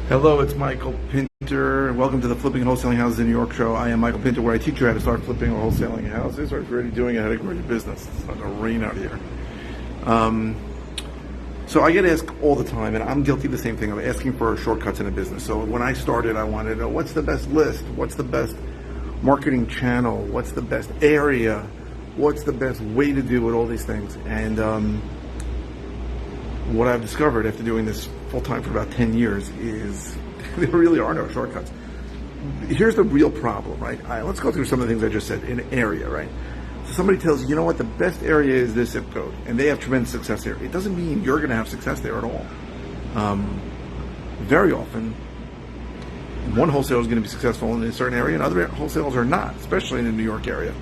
Hello, it's Michael Pinter, and welcome to the Flipping and Wholesaling Houses in New York show. I am Michael Pinter, where I teach you how to start flipping or wholesaling houses, or if you're already doing it, how to grow your business. It's starting to rain out here. So I get asked all the time, and I'm guilty of the same thing. I'm asking for shortcuts in a business. So when I started, I wanted to know what's the best list, what's the best marketing channel, what's the best area, what's the best way to do it, all these things. And what I've discovered after doing this full-time for about 10 years is there really are no shortcuts. Here's the real problem, right? Let's go through some of the things I just said in an area, right? So somebody tells you, you know what, the best area is this zip code, and they have tremendous success there. It doesn't mean you're going to have success there at all. Very often, one wholesaler is going to be successful in a certain area, and other wholesalers are not, especially in the New York area.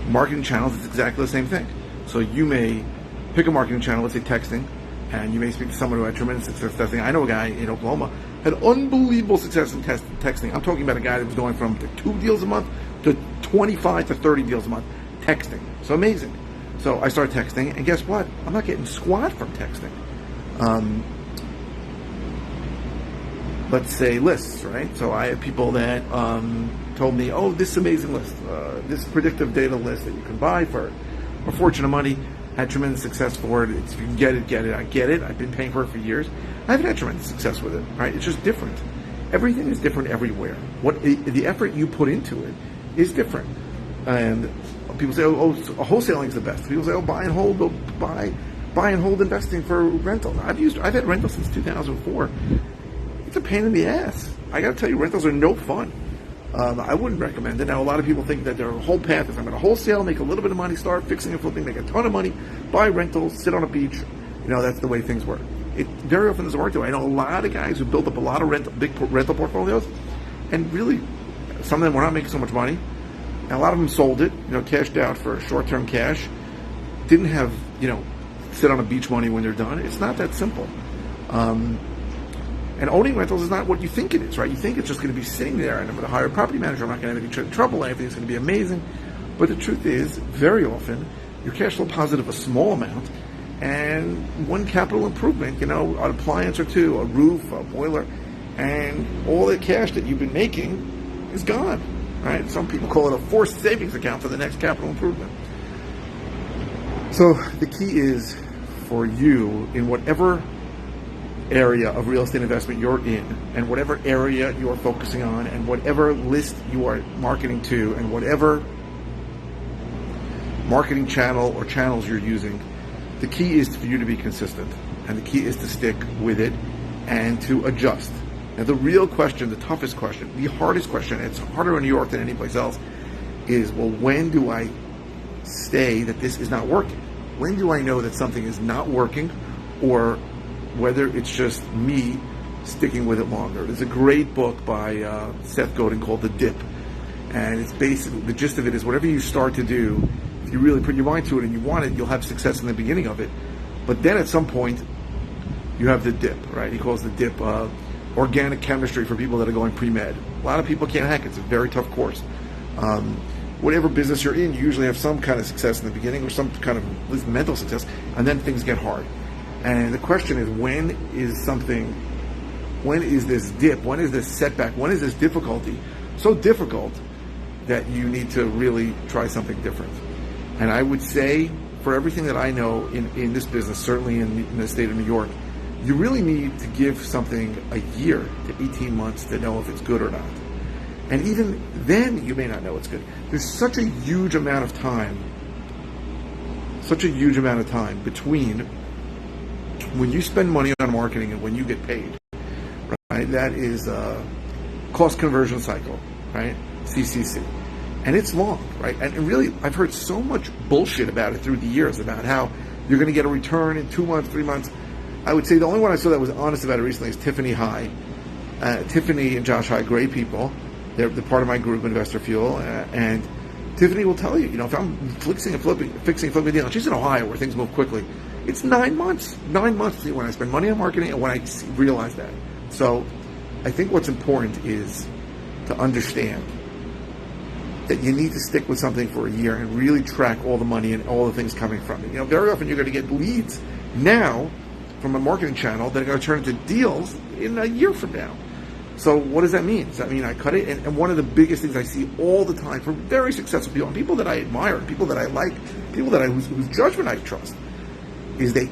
Marketing channels, it's exactly the same thing. So you may pick a marketing channel, let's say texting, and you may speak to someone who had tremendous success testing. I know a guy in Oklahoma had unbelievable success in texting. I'm talking about a guy that was going from 2 deals a month to 25 to 30 deals a month texting. So amazing. So I started texting, and guess what? I'm not getting squat from texting. Let's say lists, right? So I have people that told me, oh, this amazing list, this predictive data list that you can buy for a fortune of money. Had tremendous success for it. If you can get it, get it. I get it. I've been paying for it for years. I haven't had tremendous success with it, right? It's just different. Everything is different everywhere. The effort you put into it is different. And people say, oh, wholesaling is the best. People say, oh, buy and hold investing for rental. I've had rentals since 2004. It's a pain in the ass. I got to tell you, rentals are no fun. I wouldn't recommend it. Now, a lot of people think that their whole path is I'm going to wholesale, make a little bit of money, start fixing and flipping, make a ton of money, buy rentals, sit on a beach. You know, that's the way things work. It very often doesn't work that way. I know a lot of guys who built up a lot of big rental portfolios, and really, some of them were not making so much money. And a lot of them sold it, cashed out for short-term cash. Didn't have, sit on a beach money when they're done. It's not that simple. And owning rentals is not what you think it is, right? You think it's just going to be sitting there, and I'm going to hire a property manager, I'm not going to have any trouble, everything's going to be amazing. But the truth is, very often, you're cash flow positive a small amount, and one capital improvement, an appliance or two, a roof, a boiler, and all the cash that you've been making is gone, right? Some people call it a forced savings account for the next capital improvement. So the key is for you, in whatever area of real estate investment you're in, and whatever area you're focusing on, and whatever list you are marketing to, and whatever marketing channel or channels you're using, the key is for you to be consistent, and the key is to stick with it and to adjust. Now, the real question, the toughest question, the hardest question, it's harder in New York than anyplace else, is, well, when do I say that this is not working? When do I know that something is not working, or whether it's just me sticking with it longer? There's a great book by Seth Godin called The Dip. And it's basically, the gist of it is, whatever you start to do, if you really put your mind to it and you want it, you'll have success in the beginning of it. But then at some point, you have the dip, right? He calls the dip organic chemistry for people that are going pre-med. A lot of people can't hack it. It's a very tough course. Whatever business you're in, you usually have some kind of success in the beginning, or some kind of at least mental success, and then things get hard. And the question is, when is this dip, when is this setback, when is this difficulty so difficult that you need to really try something different? And I would say, for everything that I know in this business, certainly in the state of New York, you really need to give something a year to 18 months to know if it's good or not. And even then, you may not know it's good. There's such a huge amount of time between when you spend money on marketing and when you get paid, right? That is a cost conversion cycle, right? CCC. And it's long, right? And really, I've heard so much bullshit about it through the years, about how you're going to get a return in 2 months, 3 months. I would say the only one I saw that was honest about it recently is Tiffany High. Tiffany and Josh High, great people. They're part of my group, Investor Fuel. And Tiffany will tell you, if I'm fixing and flipping a deal, and she's in Ohio where things move quickly, it's 9 months. 9 months when I spend money on marketing and when I realize that. So I think what's important is to understand that you need to stick with something for a year and really track all the money and all the things coming from it. Very often you're going to get leads now from a marketing channel that are going to turn into deals in a year from now. So what does that mean? Does that mean I cut it? And one of the biggest things I see all the time from very successful people, and people that I admire, people that I like, people that whose judgment I trust, is they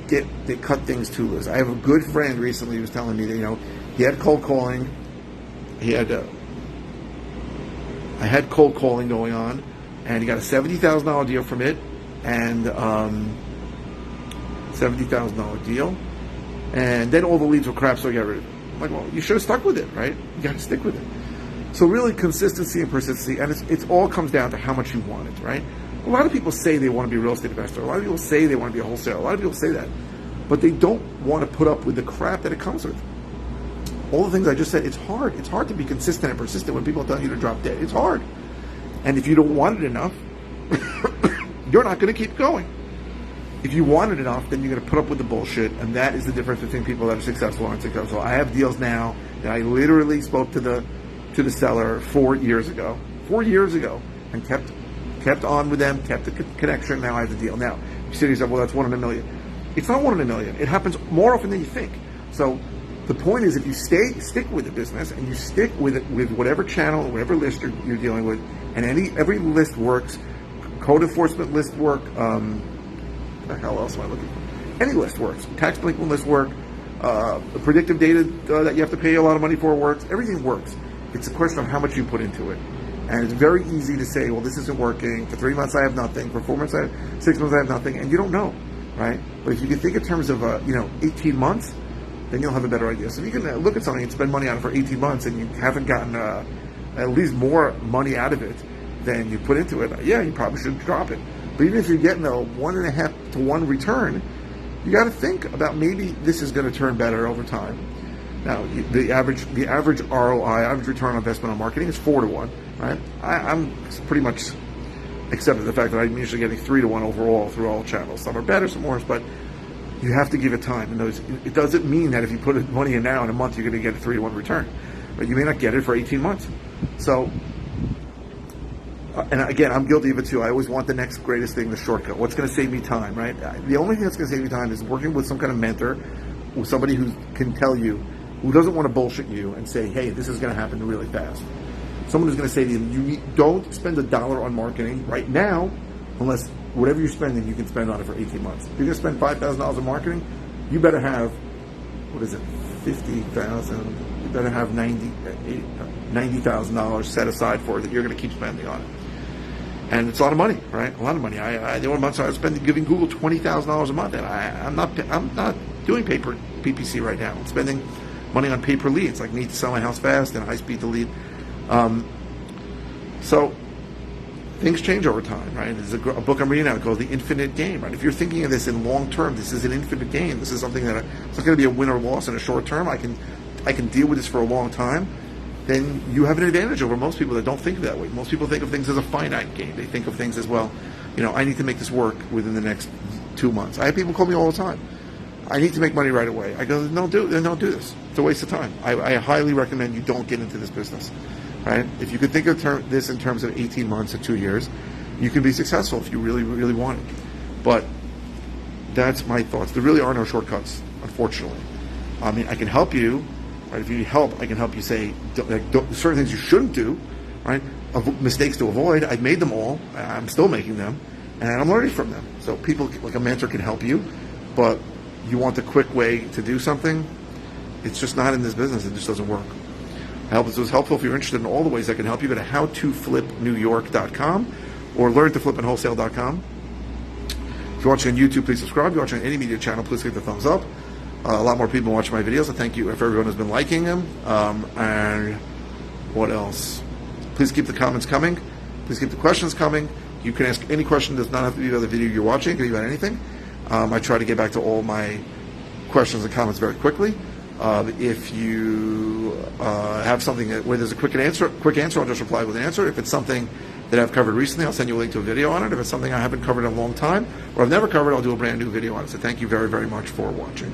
cut things too loose. I have a good friend recently who was telling me that, he had cold calling. I had cold calling going on, and he got a $70,000 deal from it, and $70,000 deal, and then all the leads were crap, so I got rid of it. I'm like, well, you should have stuck with it, right? You got to stick with it. So really, consistency and persistency, and it all comes down to how much you want it, right? A lot of people say they want to be a real estate investor. A lot of people say they want to be a wholesaler. A lot of people say that, but they don't want to put up with the crap that it comes with. All the things I just said, it's hard. It's hard to be consistent and persistent when people tell you to drop dead. It's hard. And if you don't want it enough, you're not going to keep going. If you want it enough, then you're going to put up with the bullshit, and that is the difference between people that are successful and unsuccessful. I have deals now that I literally spoke to the seller 4 years ago, and kept on with them, kept the connection. Now I have the deal. Now you say to yourself, well, that's 1 in a million. It's not 1 in a million. It happens more often than you think. So the point is, if you stick with the business and you stick with it, with whatever channel, whatever list you're dealing with, and every list works, code enforcement list work. The hell else am I looking for? Any list works. Tax delinquent list work. The predictive data that you have to pay a lot of money for works. Everything works. It's a question of how much you put into it. And it's very easy to say, well, this isn't working. For 3 months, I have nothing. For 4 months, 6 months, I have nothing. And you don't know, right? But if you can think in terms of, 18 months, then you'll have a better idea. So if you can look at something and spend money on it for 18 months and you haven't gotten at least more money out of it than you put into it, yeah, you probably should drop it. But even if you're getting a 1.5 to 1 return, you got to think about maybe this is going to turn better over time. Now, the average ROI, average return on investment on marketing is 4 to 1, right? I'm pretty much accepting the fact that I'm usually getting 3 to 1 overall through all channels. Some are better, some worse, but you have to give it time. And it doesn't mean that if you put money in now in a month, you're going to get a 3 to 1 return, but you may not get it for 18 months. So, and again, I'm guilty of it too. I always want the next greatest thing, the shortcut. What's going to save me time, right? The only thing that's going to save me time is working with some kind of mentor, with somebody who can tell you, who doesn't want to bullshit you and say, hey, this is going to happen really fast. Someone who's going to say to you, don't spend $1 on marketing right now, unless whatever you're spending, you can spend on it for 18 months. If you're going to spend $5,000 on marketing, you better have, $50,000. You better have $90,000 set aside for it that you're going to keep spending on it. And it's a lot of money, right? A lot of money. The one month I was giving Google $20,000 a month, and I'm not doing paper PPC right now. I'm spending money on pay per leads. Like, need to sell my house fast and high speed to lead. So things change over time, right? There's a book I'm reading now called The Infinite Game, right? If you're thinking of this in long term, this is an infinite game. This is something that it's not going to be a win or loss in a short term. I can deal with this for a long time. Then you have an advantage over most people that don't think that way. Most people think of things as a finite game. They think of things as, well, I need to make this work within the next 2 months. I have people call me all the time. I need to make money right away. I go, don't do this. It's a waste of time. I highly recommend you don't get into this business, right? If you could think of this in terms of 18 months to 2 years, you can be successful if you really, really want it. But that's my thoughts. There really are no shortcuts, unfortunately. I mean, I can help you. Right? If you need help, I can help you say certain things you shouldn't do, right? Mistakes to avoid. I've made them all. I'm still making them, and I'm learning from them. So people like a mentor can help you, but you want the quick way to do something, it's just not in this business. It just doesn't work. I hope this was helpful. If you're interested in all the ways I can help you, go to howtoflipnewyork.com or learntoflipandwholesale.com. If you're watching on YouTube, please subscribe. If you're watching on any media channel, please click the thumbs up. A lot more people watch my videos. I thank you for everyone who's been liking them. And what else? Please keep the comments coming. Please keep the questions coming. You can ask any question. It does not have to be about the video you're watching. It can be about anything. I try to get back to all my questions and comments very quickly. If you have something where there's a quick answer, I'll just reply with an answer. If it's something that I've covered recently, I'll send you a link to a video on it. If it's something I haven't covered in a long time or I've never covered, I'll do a brand new video on it. So thank you very, very much for watching.